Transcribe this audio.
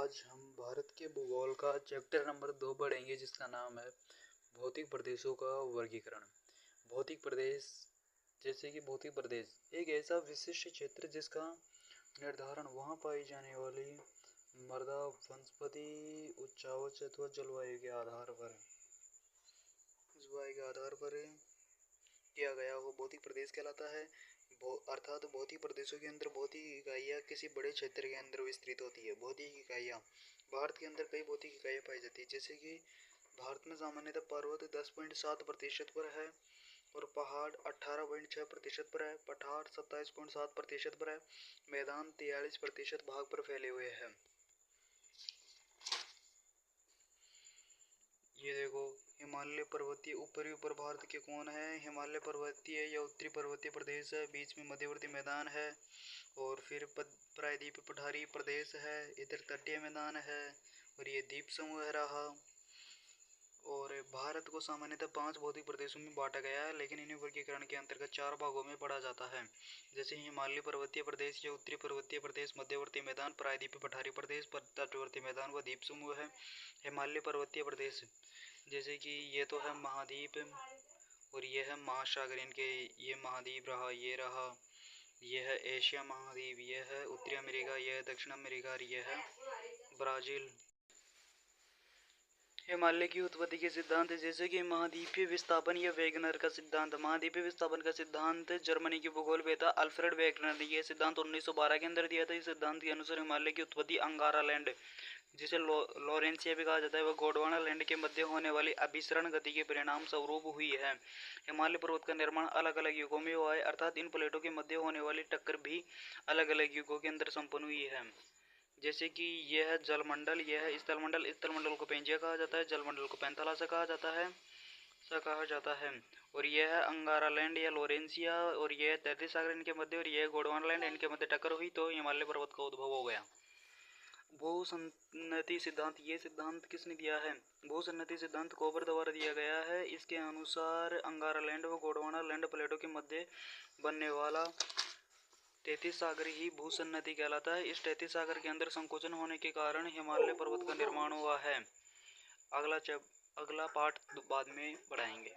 आज हम भारत के भूगोल का चैप्टर नंबर 2 पढ़ेंगे, जिसका नाम है भौतिक प्रदेशों का वर्गीकरण। भौतिक प्रदेश जैसे कि भौतिक प्रदेश एक ऐसा विशिष्ट क्षेत्र जिसका निर्धारण वहाँ पाई जाने वाली मृदा, वनस्पति, उच्चावच अथवा जलवायु के आधार पर किया गया वो भौतिक प्रदेश कहलाता है। अर्थात भौतिक प्रदेशों के अंदर भौतिक इकाइयाँ किसी बड़े क्षेत्र के अंदर विस्तृत होती है। भौतिक इकाइयाँ भारत के अंदर कई भौतिक इकाइयाँ पाई जाती है, जैसे कि भारत में सामान्यतः पर्वत 10.7% पर है और पहाड़ 18.6% पर है, पठार 27.7% पर है, मैदान 43% भाग पर फैले हुए हैं। ये देखो, हिमालय पर्वतीय ऊपर भारत के कौन है? हिमालय पर्वतीय या उत्तरी पर्वतीय प्रदेश है, बीच में मध्यवर्ती मैदान है, और फिर प्रायद्वीप पठारी प्रदेश है, इधर तटीय मैदान है, और ये द्वीप समूह रहा। और भारत को सामान्यतः 5 भौतिक प्रदेशों में बांटा गया है, लेकिन इन्हें वर्गीकरण के अंतर्गत 4 भागों में पढ़ा जाता है, जैसे हिमालय पर्वतीय प्रदेश या उत्तरी पर्वतीय प्रदेश, मध्यवर्ती मैदान, प्रायद्वीप पठारी प्रदेश, तटवर्ती मैदान व द्वीप समूह है। हिमालय पर्वतीय प्रदेश जैसे कि ये तो है महाद्वीप और ये है महासागर, इनके ये महाद्वीप रहा, ये रहा, ये है एशिया महाद्वीप, ये है उत्तरी अमेरिका, ये है दक्षिण अमेरिका, और ये है ब्राजील। हिमालय की उत्पत्ति के सिद्धांत जैसे कि महाद्वीपीय विस्थापन या वेगनर का सिद्धांत। महाद्वीपीय विस्थापन का सिद्धांत जर्मनी के भूगोलवेत्ता अल्फ्रेड वेगनर ने यह सिद्धांत 1912 के अंदर दिया था। इस सिद्धांत के अनुसार हिमालय की उत्पत्ति अंगारा लैंड, जिसे लॉरेंसिया भी कहा जाता है, वह गोंडवाना लैंड के मध्य होने वाली अभिसरण गति के परिणाम स्वरूप हुई है। हिमालय पर्वत का निर्माण अलग अलग युगों में हुआ है, अर्थात इन प्लेटों के मध्य होने वाली टक्कर भी अलग अलग युगों के अंदर संपन्न हुई है। जैसे कि यह है जलमंडल, यह है स्थलमंडल, स्थलमंडल को पेंजिया कहा जाता है, जलमंडल को पैंथाला से कहा जाता है, और यह है अंगारा लैंड या लोरेंसिया, और यह है 33 सागर इनके मध्य, और यह है गोंडवाना लैंड, इनके मध्य टक्कर हुई तो हिमालय पर्वत का उद्भव हो गया। भूसंनति सिद्धांत, ये सिद्धांत किसने दिया है? भूसंनति सिद्धांत कोबर द्वारा दिया गया है। इसके अनुसार अंगारा लैंड व गोंडवाना लैंड प्लेटों के मध्य बनने वाला 33 सागर ही भूसंनति कहलाता है। इस 33 सागर के अंदर संकोचन होने के कारण हिमालय पर्वत का निर्माण हुआ है। अगला पार्ट बाद में बढ़ाएंगे।